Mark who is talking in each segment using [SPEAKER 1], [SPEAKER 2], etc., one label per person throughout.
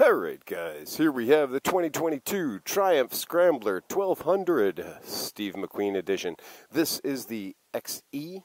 [SPEAKER 1] Alright guys, here we have the 2022 Triumph Scrambler 1200 Steve McQueen edition. This is the XE.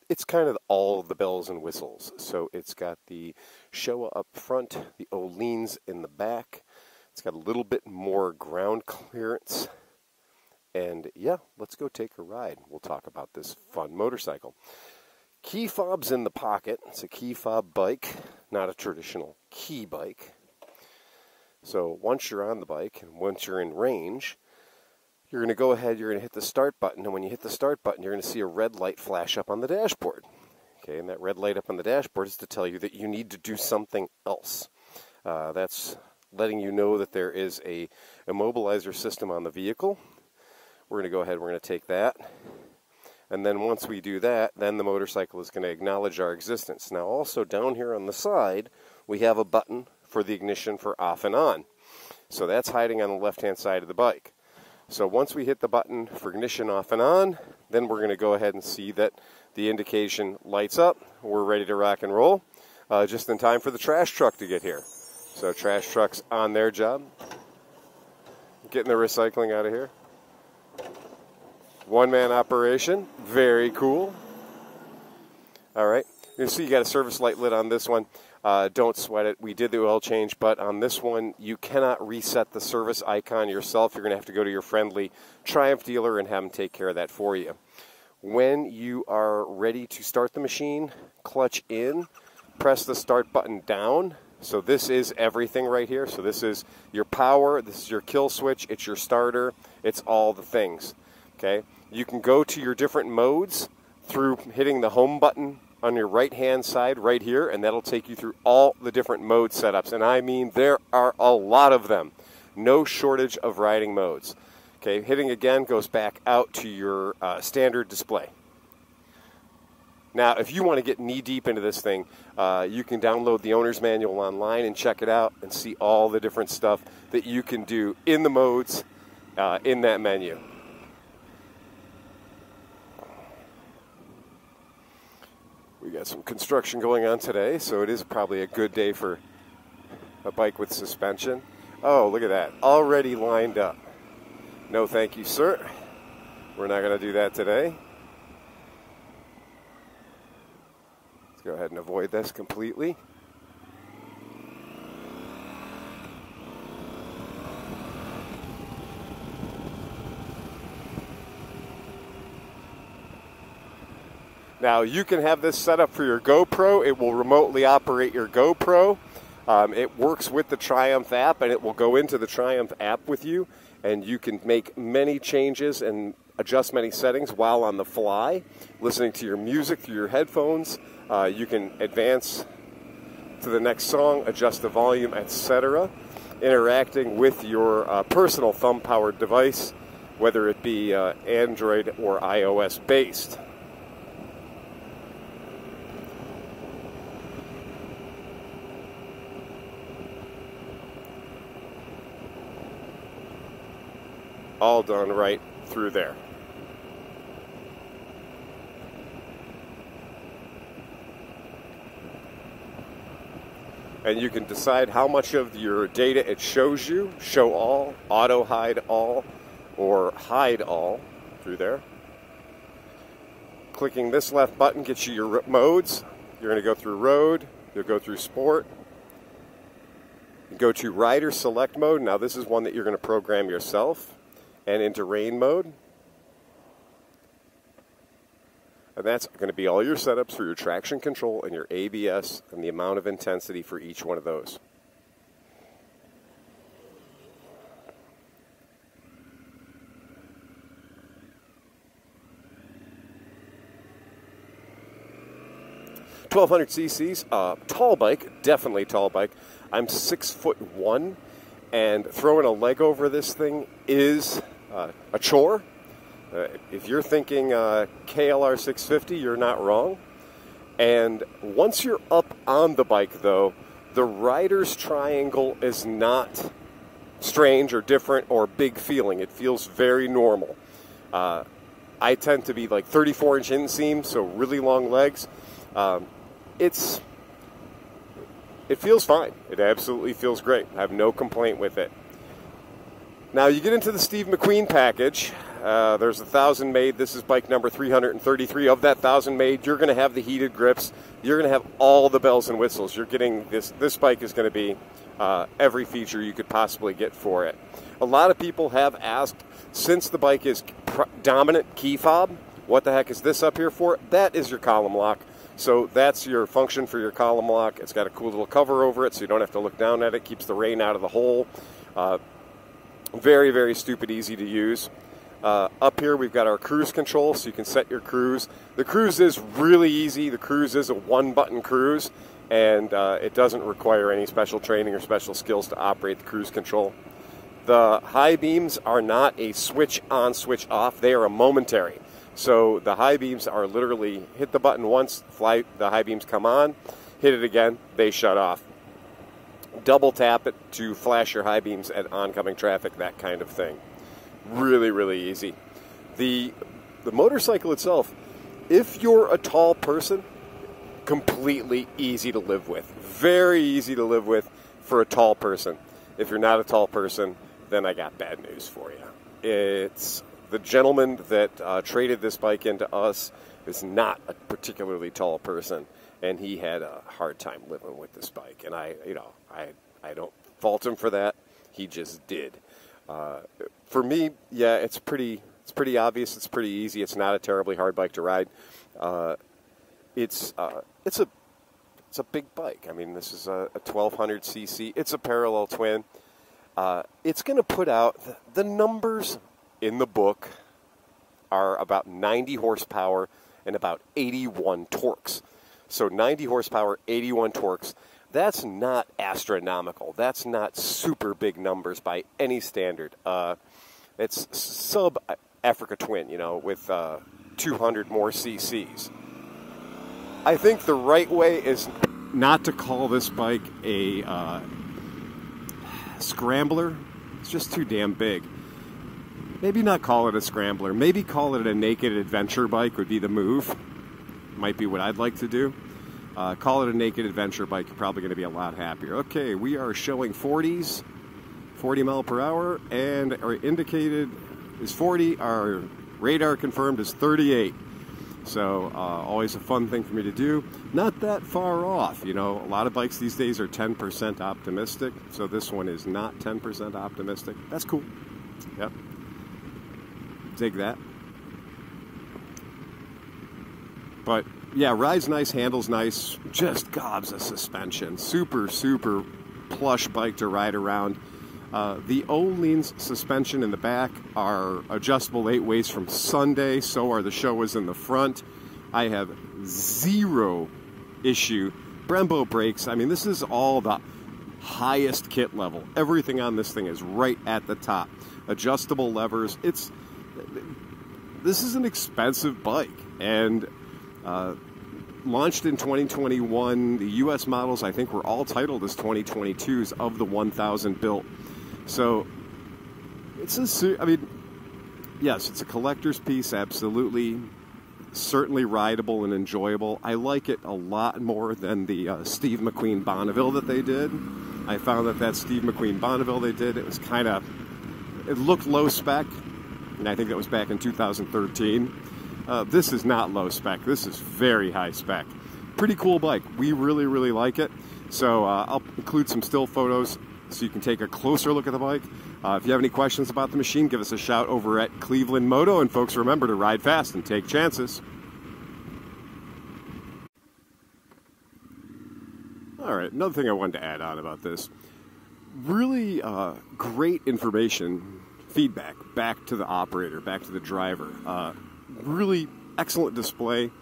[SPEAKER 1] It's kind of all the bells and whistles. So it's got the Showa up front, the Oleans in the back. It's got a little bit more ground clearance. And yeah, let's go take a ride. We'll talk about this fun motorcycle. Key fobs in the pocket. It's a key fob bike, not a traditional key bike. So once you're on the bike and once you're in range, you're going to go ahead, you're going to hit the start button, and when you hit the start button, you're going to see a red light flash up on the dashboard. Okay, and that red light up on the dashboard is to tell you that you need to do something else. That's letting you know that there is a immobilizer system on the vehicle. We're going to go ahead, we're going to take that. And then once we do that, then the motorcycle is going to acknowledge our existence. Now also down here on the side, we have a button for the ignition for off and on. So that's hiding on the left-hand side of the bike. So once we hit the button for ignition off and on, then we're going to go ahead and see that the indication lights up. We're ready to rock and roll, just in time for the trash truck to get here. So trash truck's on their job, getting the recycling out of here. One-man operation, very cool. All right, you see you got a service light lit on this one. Don't sweat it. We did the oil change, but on this one, you cannot reset the service icon yourself. You're going to have to go to your friendly Triumph dealer and have them take care of that for you. When you are ready to start the machine, clutch in, press the start button down. So this is everything right here. So this is your power, this is your kill switch, it's your starter, it's all the things. Okay, you can go to your different modes through hitting the home button on your right-hand side right here, and that'll take you through all the different mode setups. And I mean, there are a lot of them. No shortage of riding modes. Okay, hitting again goes back out to your standard display. Now, if you want to get knee-deep into this thing, you can download the owner's manual online and check it out and see all the different stuff that you can do in the modes in that menu. We got some construction going on today, so it is probably a good day for a bike with suspension. Oh, look at that. Already lined up. No thank you, sir. We're not going to do that today. Let's go ahead and avoid this completely. Now, you can have this set up for your GoPro. It will remotely operate your GoPro. It works with the Triumph app, and it will go into the Triumph app with you, and you can make many changes and adjust many settings while on the fly, listening to your music through your headphones. You can advance to the next song, adjust the volume, etc., interacting with your personal thumb-powered device, whether it be Android or iOS-based. All done right through there. And you can decide how much of your data it shows you. Show all, auto hide all, or hide all through there. Clicking this left button gets you your modes. You're going to go through road, you'll go through sport. You go to rider select mode. Now this is one that you're going to program yourself. And into rain mode. And that's going to be all your setups for your traction control and your ABS and the amount of intensity for each one of those. (1200 cc), tall bike, definitely tall bike. I'm 6'1", and throwing a leg over this thing is a chore. If you're thinking KLR 650, you're not wrong. And once you're up on the bike, though, the rider's triangle is not strange or different or big feeling. It feels very normal. I tend to be like 34-inch inseam, so really long legs. It's it feels fine. It absolutely feels great. I have no complaint with it. Now you get into the Steve McQueen package. There's 1,000 made. This is bike number 333. Of that 1,000 made, you're going to have the heated grips. You're going to have all the bells and whistles. You're getting this. This bike is going to be every feature you could possibly get for it. A lot of people have asked, since the bike is dominant key fob, what the heck is this up here for? That is your column lock. So that's your function for your column lock. It's got a cool little cover over it so you don't have to look down at it. Keeps the rain out of the hole. Very, very stupid easy to use. Up here we've got our cruise control, so you can set your cruise. The cruise is really easy. The cruise is a one-button cruise, and it doesn't require any special training or special skills to operate the cruise control. The high beams are not a switch on, switch off. They are a momentary. So the high beams are literally hit the button once, the high beams come on, hit it again, they shut off. Double tap it to flash your high beams at oncoming traffic, that kind of thing. Really, really easy. The motorcycle itself, if you're a tall person, completely easy to live with. Very easy to live with for a tall person. If you're not a tall person, then I got bad news for you. It's the gentleman that traded this bike into us is not a particularly tall person, and he had a hard time living with this bike. And I don't fault him for that. He just did. For me, yeah, it's pretty obvious. It's pretty easy. It's not a terribly hard bike to ride. It's a big bike. I mean, this is a 1200 cc. It's a parallel twin. It's going to put out the numbers in the book are about 90 horsepower and about 81 torques. So 90 horsepower, 81 torques. That's not astronomical. That's not super big numbers by any standard. It's sub-Africa Twin, you know, with 200 more cc's. I think the right way is not to call this bike a Scrambler. It's just too damn big. Maybe not call it a Scrambler. Maybe call it a naked adventure bike would be the move. Might be what I'd like to do. Call it a naked adventure bike. You're probably going to be a lot happier. Okay, we are showing 40s, 40 mile per hour, and our indicated is 40. Our radar confirmed is 38. So always a fun thing for me to do. Not that far off. You know, a lot of bikes these days are 10% optimistic. So this one is not 10% optimistic. That's cool. Yep. Dig that. But yeah, ride's nice, handles nice, just gobs of suspension. Super, super plush bike to ride around. The O'Lean's suspension in the back are adjustable 8-ways from Sunday. So are the Showas in the front. I have zero issue. Brembo brakes. I mean, this is all the highest kit level. Everything on this thing is right at the top. Adjustable levers. This is an expensive bike, and launched in 2021. The U.S. models, I think, were all titled as 2022s of the 1,000 built. So it's I mean, yes, it's a collector's piece, absolutely. Certainly rideable and enjoyable. I like it a lot more than the Steve McQueen Bonneville that they did. I found that Steve McQueen Bonneville they did, it was kind of, it looked low spec, and I think that was back in 2013. This is not low spec. This is very high spec. Pretty cool bike. We really, really like it. So I'll include some still photos so you can take a closer look at the bike. If you have any questions about the machine, give us a shout over at ClevelandMoto. And folks, remember to ride fast and take chances. All right, another thing I wanted to add on about this. Really great information, feedback back to the operator, back to the driver. Really excellent display.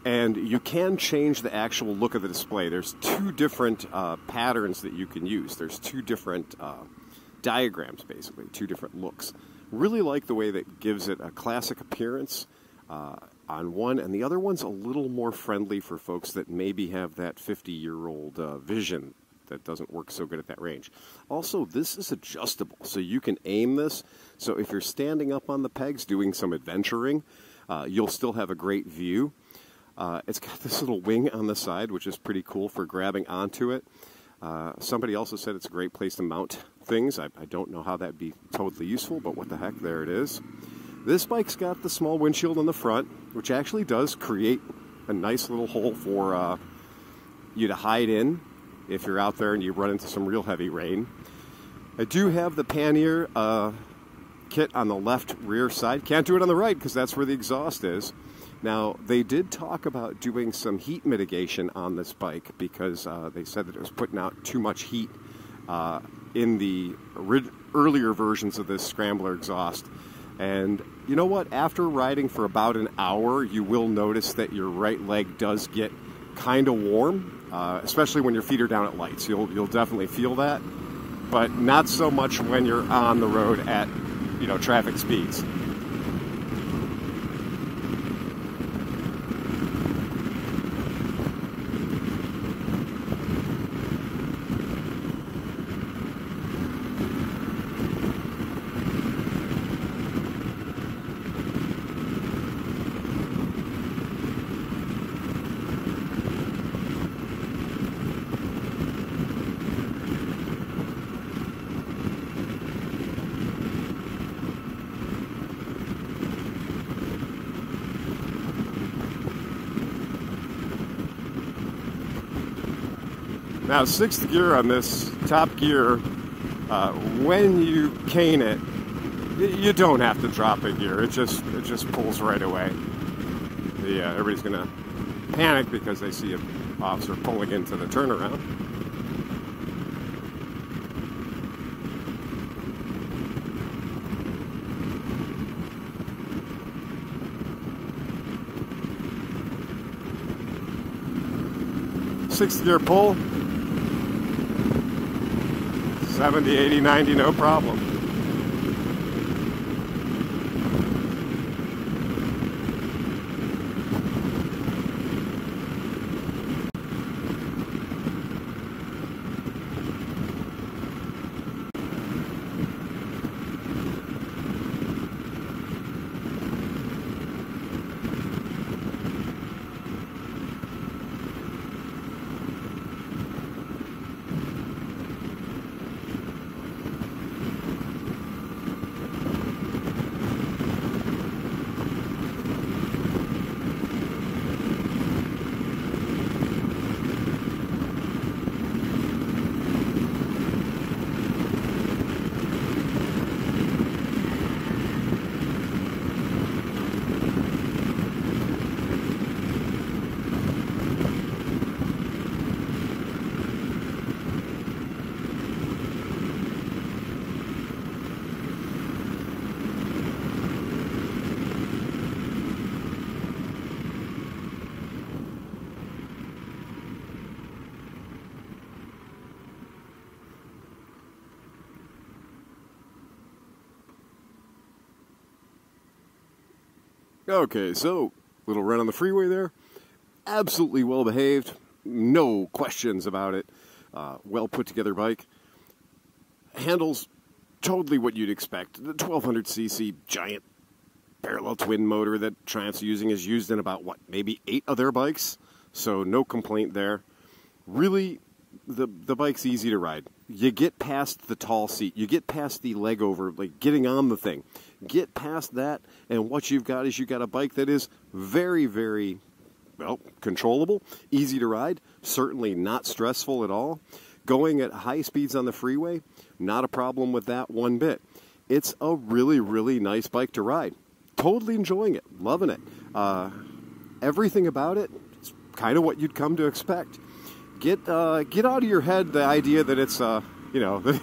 [SPEAKER 1] And you can change the actual look of the display. There's two different patterns that you can use. There's two different diagrams, basically, two different looks. Really like the way that gives it a classic appearance on one, and the other one's a little more friendly for folks that maybe have that 50-year-old vision that doesn't work so good at that range. Also, this is adjustable, so you can aim this. So if you're standing up on the pegs doing some adventuring, you'll still have a great view. It's got this little wing on the side, which is pretty cool for grabbing onto it. Somebody also said it's a great place to mount things. I don't know how that'd be totally useful, but what the heck, there it is. This bike's got the small windshield on the front, which actually does create a nice little hole for you to hide in if you're out there and you run into some real heavy rain. I do have the pannier kit on the left rear side. Can't do it on the right because that's where the exhaust is. Now, they did talk about doing some heat mitigation on this bike because they said that it was putting out too much heat in the earlier versions of this Scrambler exhaust. And you know what? After riding for about an hour, you will notice that your right leg does get kind of warm, especially when your feet are down at lights. You'll definitely feel that, but not so much when you're on the road at, you know, traffic speeds. Now, sixth gear on this top gear, when you cane it, you don't have to drop a gear. It just pulls right away. Everybody's gonna panic because they see an officer pulling into the turnaround. Sixth gear pull. 70, 80, 90, no problem. Okay, so little run on the freeway there. Absolutely well behaved. No questions about it. Well put together bike. Handles totally what you'd expect. The 1200cc giant parallel twin motor that Triumph's using is used in about, what, maybe 8 of their bikes? So no complaint there. Really, the bike's easy to ride. You get past the tall seat. You get past the leg over, like getting on the thing. Get past that, and what you've got is you've got a bike that is very, very, well, controllable, easy to ride, certainly not stressful at all. Going at high speeds on the freeway, not a problem with that one bit. It's a really, really nice bike to ride. Totally enjoying it, loving it. Everything about it is kind of what you'd come to expect. Get out of your head the idea that it's that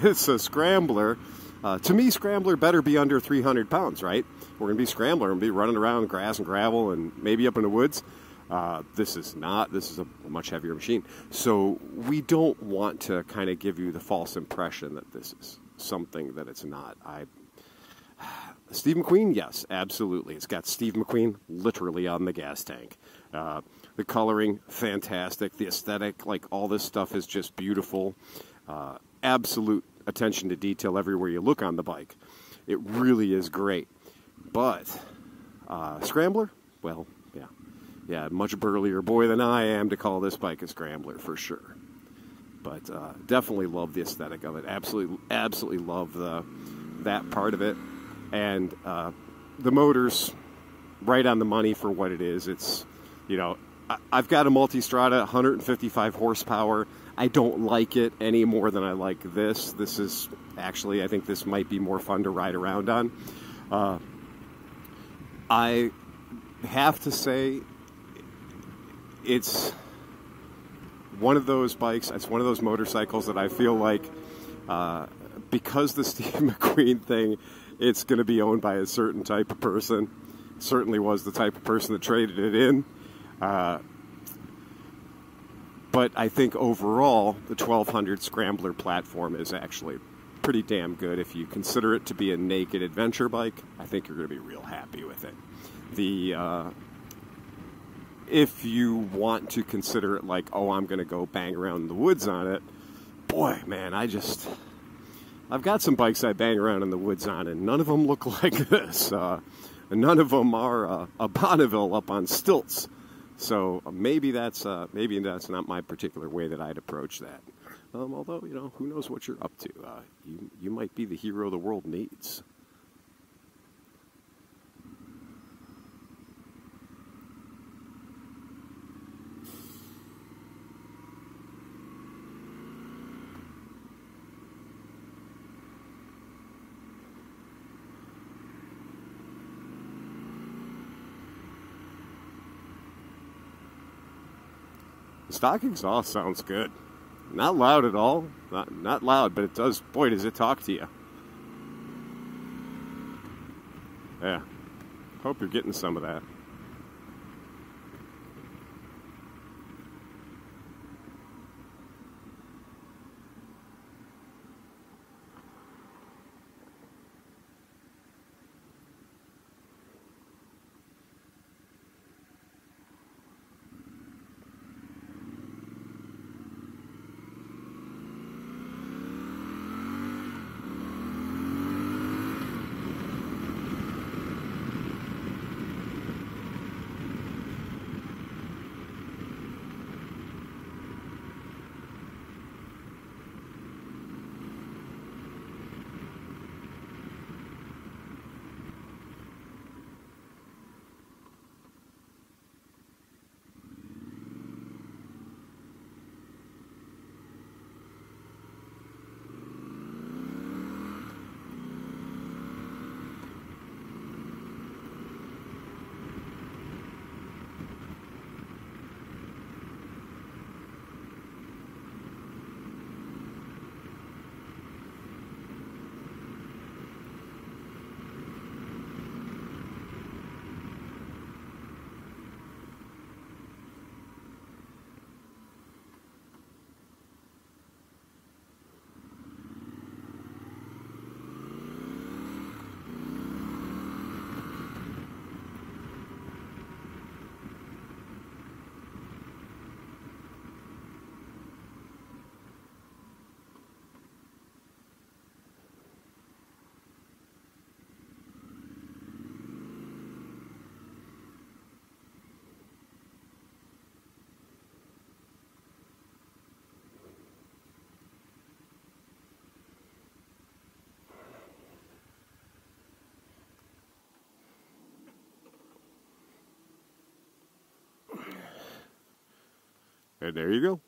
[SPEAKER 1] it's a Scrambler. To me, Scrambler better be under 300 pounds, right? We're going to be Scrambler and be running around grass and gravel and maybe up in the woods. This is not. This is a much heavier machine. So we don't want to kind of give you the false impression that this is something that it's not. Steve McQueen, yes, absolutely. It's got Steve McQueen literally on the gas tank. The coloring, fantastic. The aesthetic, like all this stuff is just beautiful. Absolute attention to detail everywhere you look on the bike. It really is great. But Scrambler, well, yeah, yeah, much burlier boy than I am to call this bike a Scrambler for sure. But definitely love the aesthetic of it. Absolutely love that part of it. And the motor's right on the money for what it is. It's, you know, I've got a Multistrada, 155 horsepower. I don't like it any more than I like this. This is actually, I think this might be more fun to ride around on. I have to say, it's one of those bikes, it's one of those motorcycles that I feel like, because the Steve McQueen thing, it's going to be owned by a certain type of person. Certainly was the type of person that traded it in. But I think overall, the 1200 Scrambler platform is actually pretty damn good. If you consider it to be a naked adventure bike, I think you're going to be real happy with it. If you want to consider it like, oh, I'm going to go bang around in the woods on it, boy, man, I've got some bikes I bang around in the woods on, and none of them look like this. And none of them are a Bonneville up on stilts. So maybe that's not my particular way that I'd approach that. Although, you know, who knows what you're up to? You might be the hero the world needs. The stock exhaust sounds good. Not loud at all. Not loud, but it does. Boy, does it talk to you. Yeah. Hope you're getting some of that. And there you go.